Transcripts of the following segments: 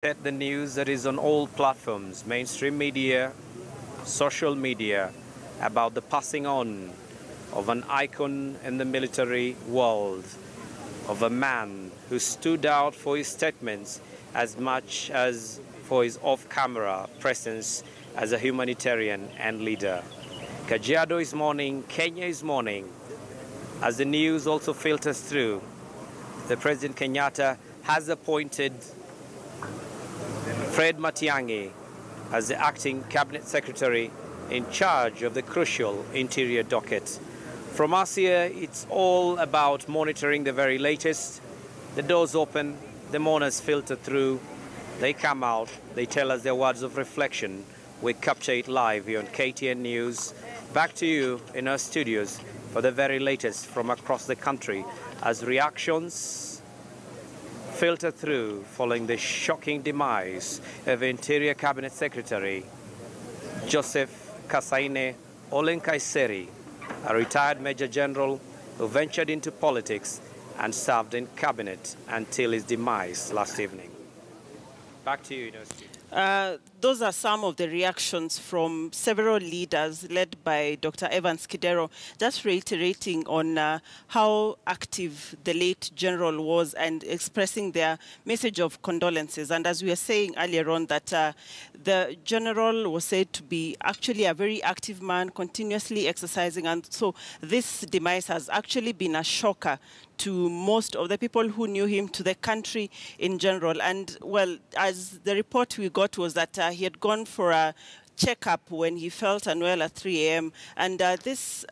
At the news that is on all platforms, mainstream media, social media, about the passing on of an icon in the military world, of a man who stood out for his statements as much as for his off-camera presence as a humanitarian and leader. Kajiado is mourning, Kenya is mourning. As the news also filters through, the President Kenyatta has appointed Fred Matiang'i as the acting cabinet secretary in charge of the crucial interior docket. From us here, it's all about monitoring the very latest. The doors open, the mourners filter through, they come out, they tell us their words of reflection. We capture it live here on KTN News. Back to you in our studios for the very latest from across the country as reactions filter through following the shocking demise of Interior Cabinet Secretary Joseph Nkaissery, a retired Major General who ventured into politics and served in cabinet until his demise last evening. Back to you, University. Those are some of the reactions from several leaders led by Dr. Evans Kidero, just reiterating on how active the late general was and expressing their message of condolences. And as we were saying earlier on, that the general was said to be actually a very active man, continuously exercising. And so this demise has actually been a shocker to most of the people who knew him, to the country in general. And, well, as the report we got was that he had gone for a checkup when he felt unwell at 3 a.m. And this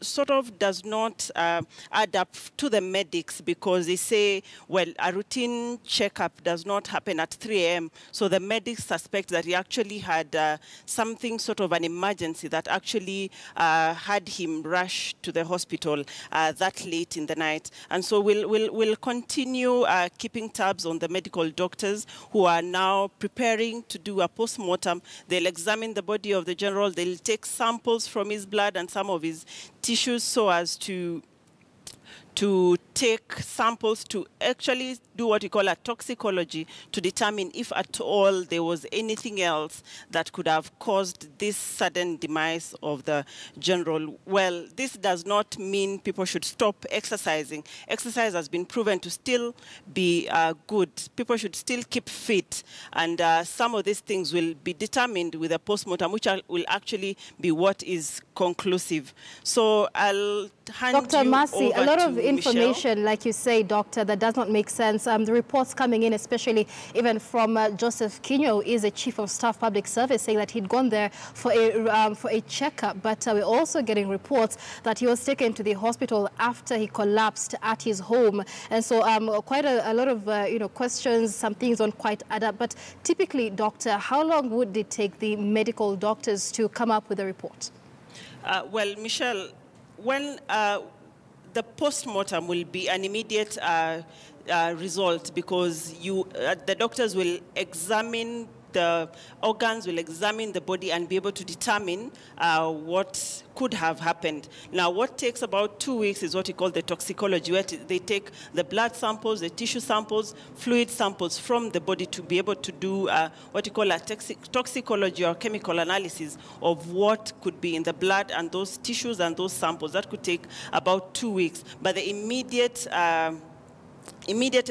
sort of does not add up to the medics, because they say, well, a routine checkup does not happen at 3 a.m. So the medics suspect that he actually had something sort of an emergency that actually had him rush to the hospital that late in the night. And so we'll continue keeping tabs on the medical doctors who are now preparing to do a post-mortem. They'll examine the body of the general. They'll take samples from his blood and some of his tissues so as to take samples to actually do what we call a toxicology to determine if at all there was anything else that could have caused this sudden demise of the general. Well, this does not mean people should stop exercising. Exercise has been proven to still be good. People should still keep fit. And some of these things will be determined with a postmortem, which will actually be what is conclusive. So I'll hand Dr. you Masi, over a lot to of information, Michelle. like you say, Doctor, that does not make sense. The reports coming in, especially even from Joseph Kinyo, is a chief of staff public service, saying that he'd gone there for a checkup. But we're also getting reports that he was taken to the hospital after he collapsed at his home. And so quite a lot of questions. Some things don't quite add up. But typically, Doctor, how long would it take the medical doctors to come up with a report? Well, Michelle, when the post-mortem will be an immediate result, because the doctors will examine the organs, will examine the body and be able to determine what could have happened. Now, what takes about 2 weeks is what we call the toxicology, where they take the blood samples, the tissue samples, fluid samples from the body to be able to do what we call a toxicology or chemical analysis of what could be in the blood and those tissues and those samples. That could take about 2 weeks. But the immediate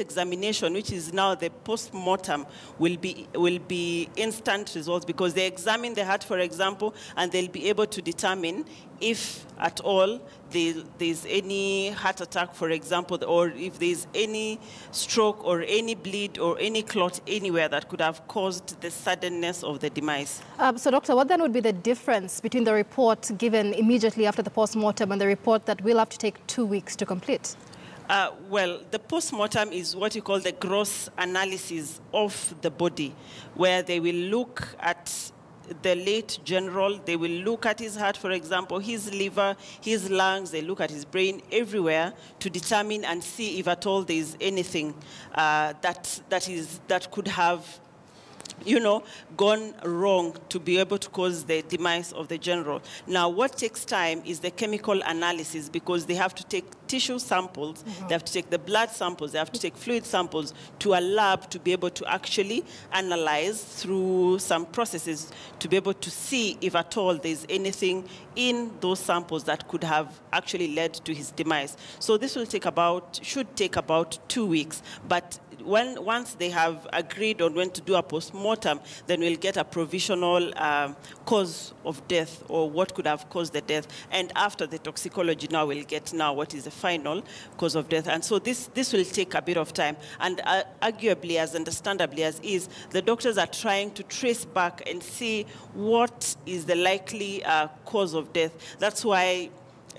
examination, which is now the post-mortem, will be instant results, because they examine the heart, for example, and they'll be able to determine if at all there's any heart attack, for example, or if there's any stroke or any bleed or any clot anywhere that could have caused the suddenness of the demise. So, Doctor, what then would be the difference between the report given immediately after the post-mortem and the report that will have to take 2 weeks to complete? Well, the post-mortem is what you call the gross analysis of the body, where they will look at the late general, they will look at his heart, for example, his liver, his lungs, they look at his brain, everywhere, to determine and see if at all there is anything that could have gone wrong to be able to cause the demise of the general. Now, what takes time is the chemical analysis, because they have to take tissue samples, they have to take the blood samples, they have to take fluid samples to a lab to be able to actually analyze through some processes to be able to see if at all there's anything in those samples that could have actually led to his demise. So this will should take about 2 weeks, but once they have agreed on when to do a post-mortem, then we'll get a provisional cause of death, or what could have caused the death. And after the toxicology, now we'll get what is the final cause of death. And so this will take a bit of time. And arguably, as understandably as is, the doctors are trying to trace back and see what is the likely cause of death. That's why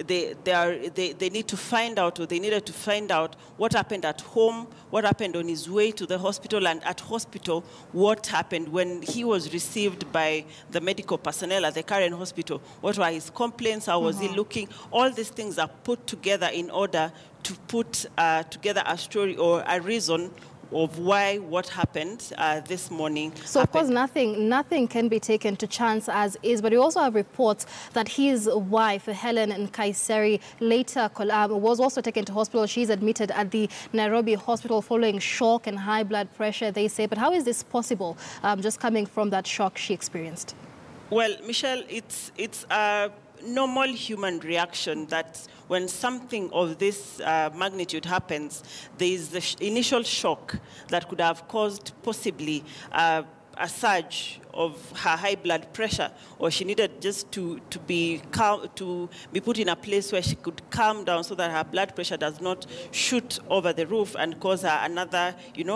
they need to find out, or they needed to find out what happened at home, what happened on his way to the hospital, and at hospital, what happened when he was received by the medical personnel at the current hospital. What were his complaints? How was he looking? All these things are put together in order to put together a story or a reason of what happened this morning. So, of course, nothing can be taken to chance as is, but we also have reports that his wife, Helen Nkaissery, later was also taken to hospital. She's admitted at the Nairobi hospital following shock and high blood pressure, they say. But how is this possible, just coming from that shock she experienced? Well, Michelle, it's a normal human reaction that when something of this magnitude happens, there is the initial shock that could have caused possibly a surge of her high blood pressure, or she needed just to be calm, to be put in a place where she could calm down so that her blood pressure does not shoot over the roof and cause her another,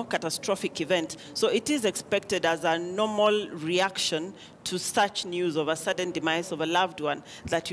catastrophic event. So it is expected as a normal reaction to such news of a sudden demise of a loved one that,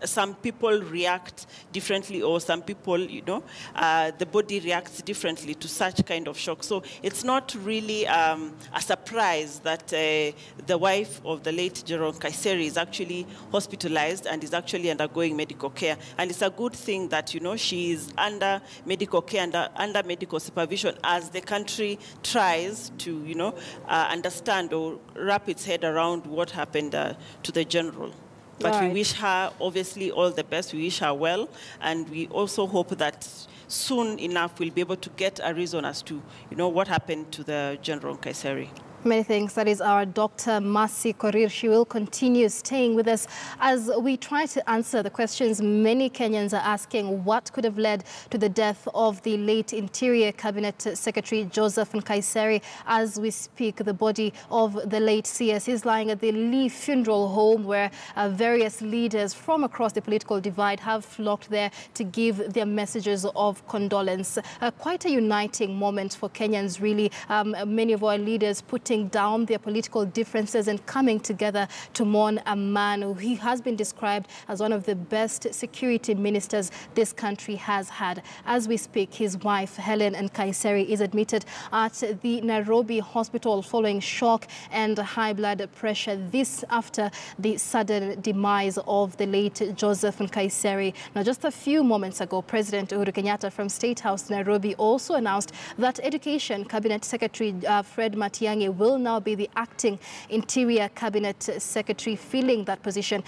some people react differently, or some people, the body reacts differently to such kind of shock. So it's not really a surprise that the wife of the late General Nkaissery is actually hospitalized and is actually undergoing medical care. And it's a good thing that, she is under medical care, under medical supervision, as the country tries to, understand or wrap its head around what happened to the general. But we wish her, obviously, all the best. We wish her well. And we also hope that soon enough we'll be able to get a reason as to, what happened to the General Nkaissery. Many thanks. That is our Dr. Mercy Korir. She will continue staying with us as we try to answer the questions many Kenyans are asking. What could have led to the death of the late Interior Cabinet Secretary Joseph Nkaissery? As we speak, the body of the late CS is lying at the Lee Funeral Home, where various leaders from across the political divide have flocked there to give their messages of condolence. Quite a uniting moment for Kenyans, really. Many of our leaders putting down their political differences and coming together to mourn a man who has been described as one of the best security ministers this country has had. As we speak, his wife, Helen Nkaissery, is admitted at the Nairobi hospital following shock and high blood pressure. This after the sudden demise of the late Joseph Nkaissery. Now, just a few moments ago, President Uhuru Kenyatta from State House, Nairobi, also announced that Education Cabinet Secretary Fred Matiang'i will now be the acting Interior Cabinet Secretary, filling that position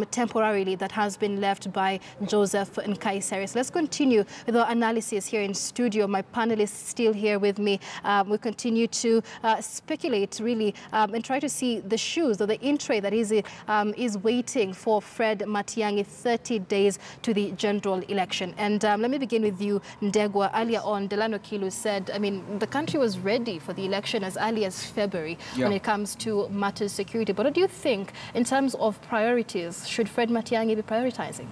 temporarily that has been left by Joseph Nkaissery. So let's continue with our analysis here in studio. My panelists still here with me. We continue to speculate, really, and try to see the shoes or the in-tray that is waiting for Fred Matiang'i 30 days to the general election. And let me begin with you, Ndegwa. Earlier on, Delano Kilu said, the country was ready for the election as early as February when it comes to matters security. But what do you think in terms of priorities? Should Fred Matiang'i be prioritizing?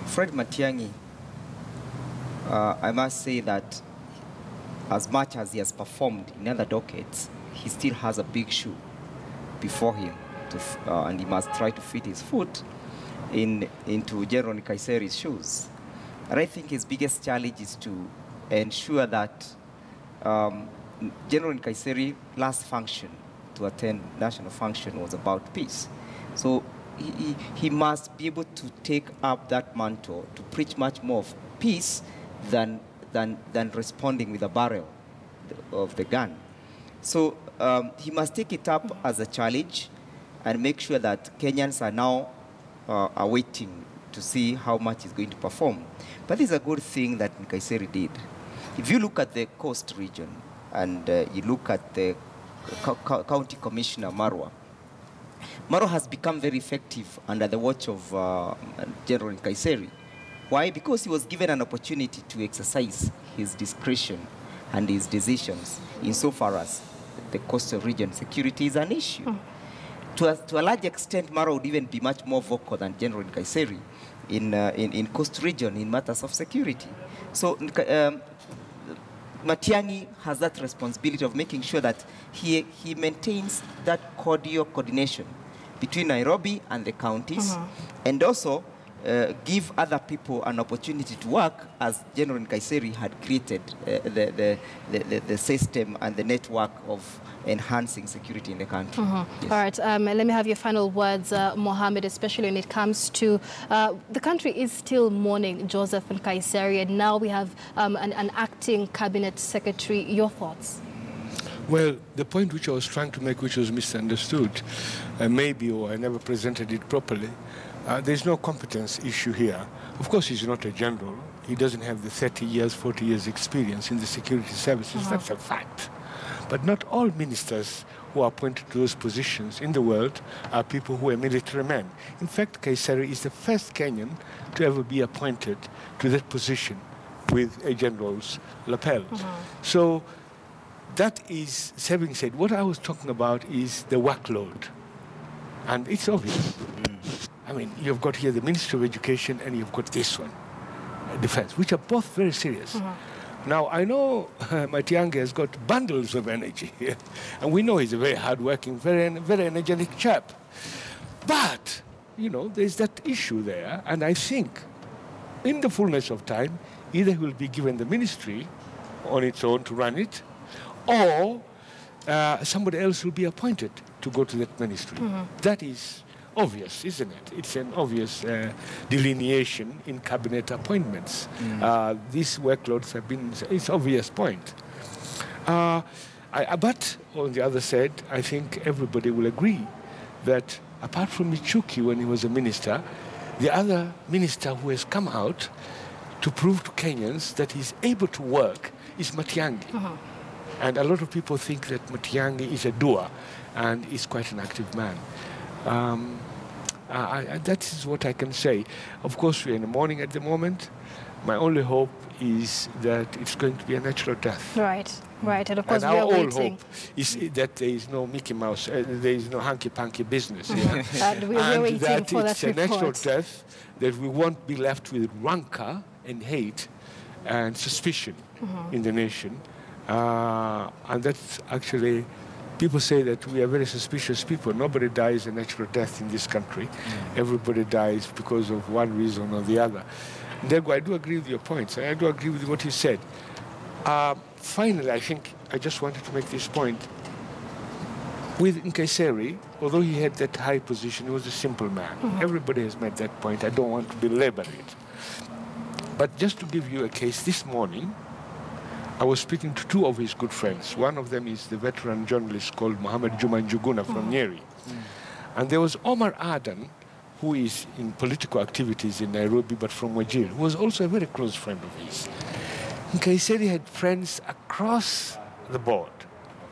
Fred Matiang'i, I must say that as much as he has performed in other dockets, he still has a big shoe before him, and he must try to fit his foot into General Nkaissery's shoes. And I think his biggest challenge is to ensure that General Nkaissery's last function to attend national function was about peace. So he must be able to take up that mantle to preach much more of peace than responding with a barrel of the gun. So he must take it up as a challenge and make sure that Kenyans are now awaiting to see how much he's going to perform. But this is a good thing that Nkaissery did. If you look at the coast region and you look at the County Commissioner Marwa has become very effective under the watch of General Nkaissery. Why? Because he was given an opportunity to exercise his discretion and his decisions insofar as the coastal region security is an issue. To a large extent, Marwa would even be much more vocal than General Nkaissery in coast region in matters of security. So Matiang'i has that responsibility of making sure that he maintains that cordial coordination between Nairobi and the counties, and also give other people an opportunity to work as General Nkaissery had created the system and the network of enhancing security in the country. Yes. All right, let me have your final words, Mohammed, especially when it comes to the country is still mourning Joseph Nkaissery, and now we have an acting cabinet secretary. Your thoughts? Well, the point which I was trying to make, which was misunderstood, maybe, or I never presented it properly, there's no competence issue here. Of course, he's not a general. He doesn't have the 30 years, 40 years experience in the security services. That's a fact. But not all ministers who are appointed to those positions in the world are people who are military men. In fact, Nkaissery is the first Kenyan to ever be appointed to that position with a general's lapel. So that is, having said, what I was talking about is the workload. And it's obvious. I mean, you've got here the Ministry of Education and you've got this one, Defense, which are both very serious. Now, I know Matiang'i has got bundles of energy, and we know he's a very hard-working, very energetic chap. But, you know, there's that issue there, and I think in the fullness of time, either he will be given the ministry on its own to run it, or somebody else will be appointed to go to that ministry. That is obvious, isn't it? It's an obvious delineation in cabinet appointments. These workloads have been, it's obvious point. But on the other side, I think everybody will agree that apart from Michuki when he was a minister, the other minister who has come out to prove to Kenyans that he's able to work is Matiang'i. And a lot of people think that Matiang'i is a doer and is quite an active man. That is what I can say. Of course, we're in the morning at the moment. My only hope is that it's going to be a natural death. Right, right. And of course, and we are our waiting. hope is that there is no Mickey Mouse, there is no hanky-panky business. And we're waiting that for it's that a natural report. death, that we won't be left with rancor and hate and suspicion in the nation. And that's actually, people say that we are very suspicious people. Nobody dies a natural death in this country. Everybody dies because of one reason or the other. Therefore, I do agree with your points. I do agree with what you said. Finally, I think I just wanted to make this point. With Nkaissery, although he had that high position, he was a simple man. Everybody has made that point. I don't want to belabor it. But just to give you a case, this morning, I was speaking to two of his good friends. One of them is the veteran journalist called Mohammed Juma Njuguna from Nyeri. And there was Omar Adan, who is in political activities in Nairobi, but from Wajir, who was also a very close friend of his. Nkaissery had friends across the board,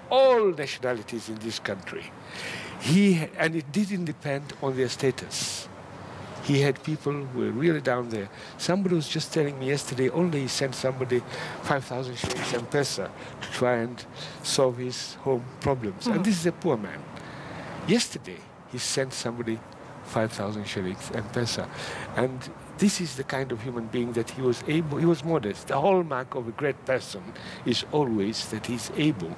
all nationalities in this country. And it didn't depend on their status. He had people who were really down there. Somebody was just telling me yesterday, only he sent somebody 5,000 shillings M-Pesa to try and solve his home problems. And this is a poor man. Yesterday, he sent somebody 5,000 shillings M-Pesa. And this is the kind of human being that he was able, he was modest. The hallmark of a great person is always that he's able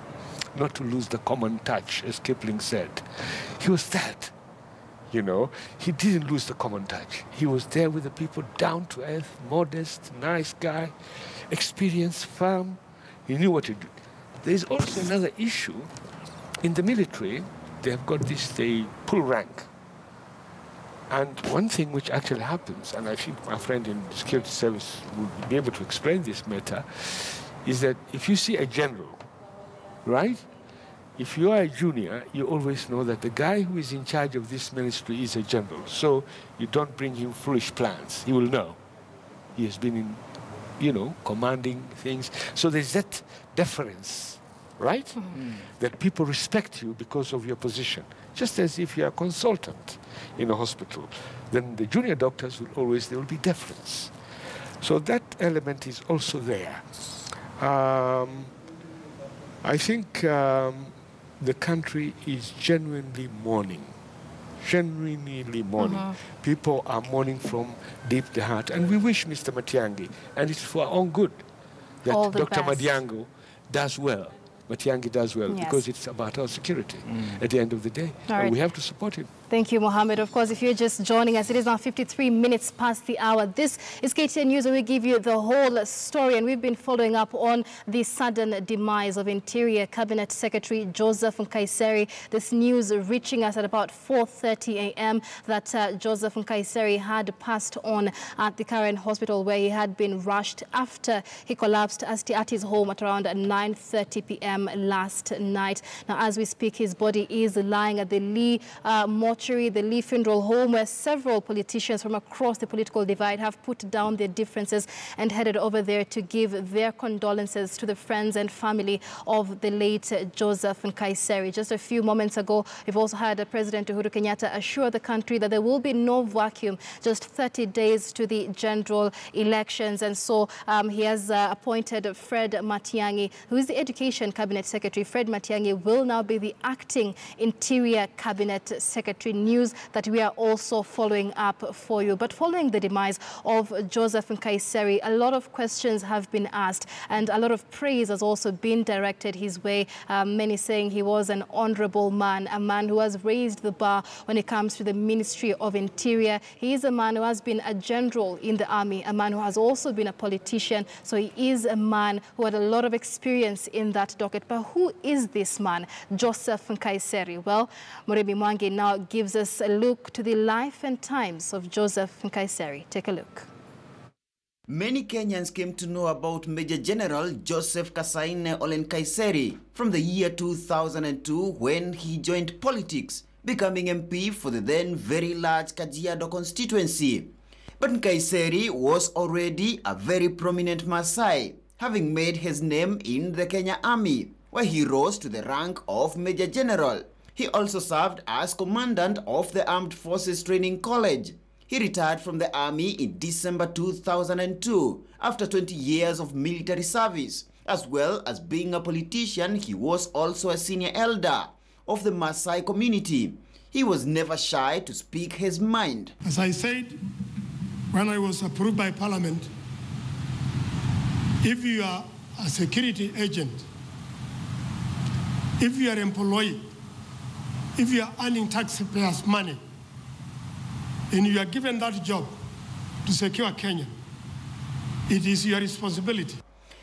not to lose the common touch, as Kipling said. He was that. You know, he didn't lose the common touch. He was there with the people, down to earth, modest, nice guy, experienced, firm. He knew what to do. There's also another issue. In the military, they have got this, they pull rank. And one thing which actually happens, and I think my friend in the security service will be able to explain this matter, is that if you see a general, right? if you are a junior, you always know that the guy who is in charge of this ministry is a general. So you don't bring him foolish plans. He will know. He has been in, you know, commanding things. So there's that deference, right? Mm-hmm. That people respect you because of your position. Just as if you're a consultant in a hospital, then the junior doctors will always, there will be deference. So that element is also there. I think the country is genuinely mourning. Genuinely mourning. Mm-hmm. People are mourning from deep the heart. And we wish Mr. Matiang'i, and it's for our own good, that Dr. Matiang'i does well. Matiang'i does well, yes, because it's about our security at the end of the day. Right. And we have to support him. Thank you, Mohammed. Of course, if you're just joining us, it is now 53 minutes past the hour. This is KTN News, and we give you the whole story. And we've been following up on the sudden demise of Interior Cabinet Secretary Joseph Nkaissery. This news reaching us at about 4:30 a.m. that Joseph Nkaissery had passed on at the Karen Hospital, where he had been rushed after he collapsed at his home at around 9:30 p.m. last night. Now, as we speak, his body is lying at the Lee mortuary, the Lee Funeral Home, where several politicians from across the political divide have put down their differences and headed over there to give their condolences to the friends and family of the late Joseph Nkaissery. Just a few moments ago, we've also had President Uhuru Kenyatta assure the country that there will be no vacuum, just 30 days to the general elections. And so he has appointed Fred Matiang'i, who is the Education Cabinet Secretary. Fred Matiang'i will now be the acting Interior Cabinet Secretary. News that we are also following up for you. But following the demise of Joseph Nkaissery, a lot of questions have been asked and a lot of praise has also been directed his way. Many saying he was an honorable man, a man who has raised the bar when it comes to the Ministry of Interior. He is a man who has been a general in the army, a man who has also been a politician. So he is a man who had a lot of experience in that docket. But who is this man, Joseph Nkaissery? Well, Muremi Mwangi now gives us a look to the life and times of Joseph Nkaissery. Take a look. Many Kenyans came to know about Major General Joseph Nkaissery from the year 2002 when he joined politics, becoming MP for the then very large Kajiado constituency. But Nkaissery was already a very prominent Maasai, having made his name in the Kenya Army, where he rose to the rank of Major General. He also served as Commandant of the Armed Forces Training College. He retired from the Army in December 2002 after 20 years of military service. As well as being a politician, he was also a senior elder of the Maasai community. He was never shy to speak his mind. As I said, when I was approved by Parliament, if you are a security agent, if you are an employee, if you are earning taxpayers' money, and you are given that job to secure Kenya, it is your responsibility.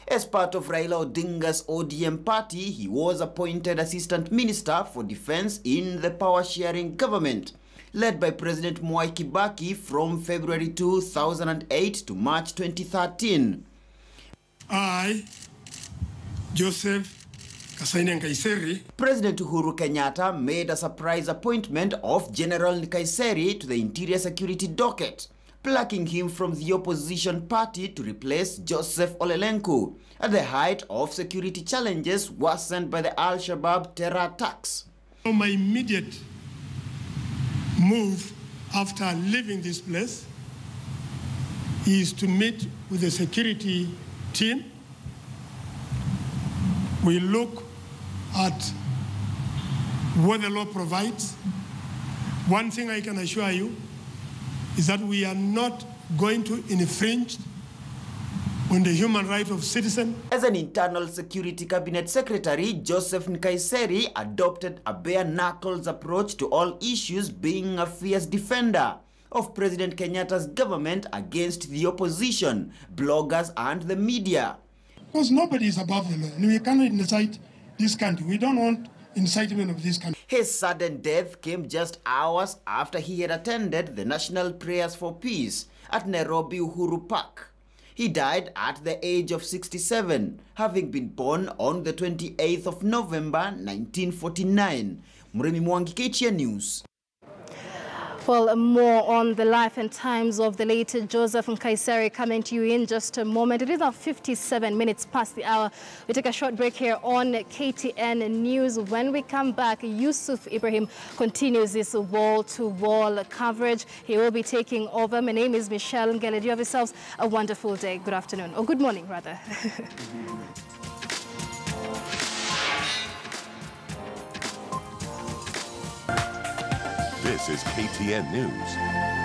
As part of Raila Odinga's ODM party, he was appointed Assistant Minister for Defense in the power-sharing government, led by President Mwai Kibaki from February 2008 to March 2013. I, Joseph Nkaissery. President Uhuru Kenyatta made a surprise appointment of General Nkaissery to the Interior Security docket, plucking him from the opposition party to replace Joseph Olelenku at the height of security challenges worsened by the Al-Shabaab terror attacks. My immediate move after leaving this place is to meet with the security team. We look at what the law provides. One thing I can assure you is that we are not going to infringe on the human right of citizens. As an internal security cabinet secretary, Joseph Nkaissery adopted a bare-knuckles approach to all issues, being a fierce defender of President Kenyatta's government against the opposition, bloggers and the media. Because nobody is above the law, and we cannot incite this country. We don't want incitement of this country. His sudden death came just hours after he had attended the National Prayers for Peace at Nairobi Uhuru Park. He died at the age of 67, having been born on the 28th of November 1949. Muremi Mwangi, KTN News. Well, more on the life and times of the late Joseph Nkaissery coming to you in just a moment. It is now 57 minutes past the hour. We take a short break here on KTN News. When we come back, Yusuf Ibrahim continues this wall-to-wall coverage. He will be taking over. My name is Michelle Ngele. You have yourselves a wonderful day. Good afternoon, or good morning, rather. This is KTN News.